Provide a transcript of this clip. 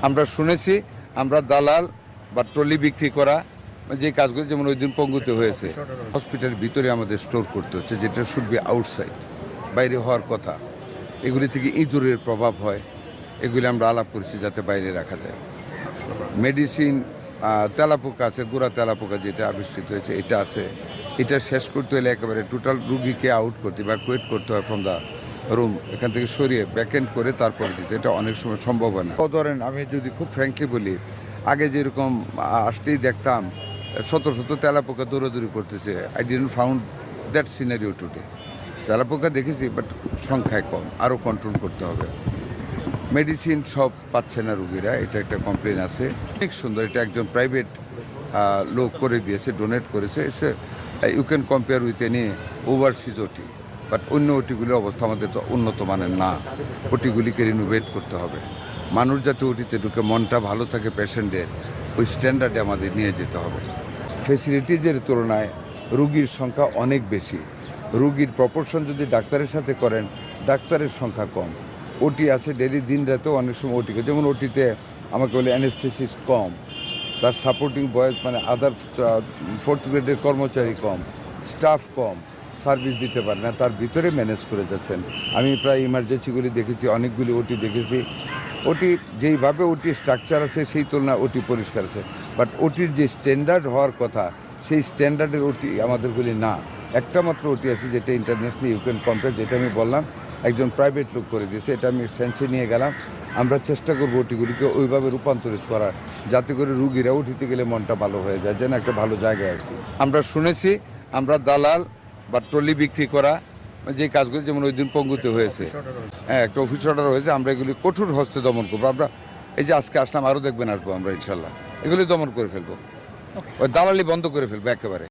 আমরা শুনেছি আমরা দালাল বা ট্রলি বিক্রি করা যে কাজগুলো যেমন ওই দিন পঙ্গুতে হয়েছে হসপিটালের ভিতরে আমাদের স্টোর করতে হচ্ছে, যেটা শুড বি আউটসাইড, বাইরে হওয়ার কথা। এগুলি থেকে ইঁদুরের প্রভাব হয়, এগুলি আমরা আলাপ করেছি যাতে বাইরে রাখা যায়। মেডিসিন তেলাপোকা আছে, গোড়া তেলাপোকা যেটা আবিষ্কৃত হয়েছে এটা আছে। এটা শেষ করতে হলে একেবারে টোটাল রুগীকে আউট করতে বা কুয়েট করতে হয় ফ্রম দ্য রুম, এখান থেকে সরিয়ে ব্যাকএন্ড করে তারপরে দিতে, এটা অনেক সময় সম্ভব হয় না। ধরেন আমি যদি খুব ফ্র্যাঙ্কলি বলি, আগে যেরকম আসতেই দেখতাম শত শত তেলাপোকা দৌড়াদৌড়ি করতেছে, I didn't found that scenario today. তেলাপোকা দেখেছি বাট সংখ্যায় কম, আরও কন্ট্রোল করতে হবে। মেডিসিন সব পাচ্ছে না রুগীরা, এটা একটা কমপ্লেন আছে। অনেক সুন্দর, এটা একজন প্রাইভেট লোক করে দিয়েছে, ডোনেট করেছে। You can compare with any overseas OTT, but অন্য ওটিগুলির অবস্থা আমাদের তো উন্নত মানের না। ওটিগুলিকে রিনোভেট করতে হবে। মানুষ যাতে ওটিতে ঢুকে মনটা ভালো থাকে পেশেন্টের, ওই স্ট্যান্ডার্ডে আমাদের নিয়ে যেতে হবে। ফেসিলিটিজের তুলনায় রুগীর সংখ্যা অনেক বেশি। রুগীর প্রপোর্শন যদি ডাক্তারের সাথে করেন, ডাক্তারের সংখ্যা কম। ওটি আছে ডেলি, দিন রাতেও অনেক সময় ওটি, যেমন ওটিতে আমাকে বলে অ্যানেস্থেসিস কম, তার সাপোর্টিং বয়েজ মানে আদার ফোর্থ গ্রেডের কর্মচারী কম, স্টাফ কম, সার্ভিস দিতে পারে না, তার ভিতরে ম্যানেজ করে যাচ্ছেন। আমি প্রায় ইমার্জেন্সিগুলি দেখেছি, অনেকগুলি ওটি দেখেছি। ওটি যেইভাবে ওটি স্ট্রাকচার আছে সেই তুলনায় ওটি পরিষ্কার আছে, বাট ওটির যে স্ট্যান্ডার্ড হওয়ার কথা সেই স্ট্যান্ডার্ডের ওটি আমাদেরগুলি না। একটা মাত্র ওটি আছে যেটা ইন্টারন্যাশনালি ইউ ক্যান কম্পেয়ার, যেটা আমি বললাম একজন প্রাইভেট লোক করে দিয়েছে, এটা আমি সেন্সে নিয়ে গেলাম। আমরা চেষ্টা করবো ওটিগুলিকে ওইভাবে রূপান্তরিত করার, যাতে করে রুগীরা উঠিতে গেলে মনটা ভালো হয়ে যায়, যেন একটা ভালো জায়গায় আছি। আমরা শুনেছি আমরা দালাল বা ট্রলি বিক্রি করা যে কাজগুলো যেমন ওই দিন পঙ্গুতে হয়েছে, হ্যাঁ একটা অফিস অর্ডার হয়েছে, আমরা এগুলি কঠোর হস্তে দমন করবো। আমরা এই যে আজকে আসলাম, আরও দেখবেন আসবো আমরা ইনশাল্লাহ, এগুলি দমন করে ফেলবো, ওই দালালি বন্ধ করে ফেলবো একেবারে।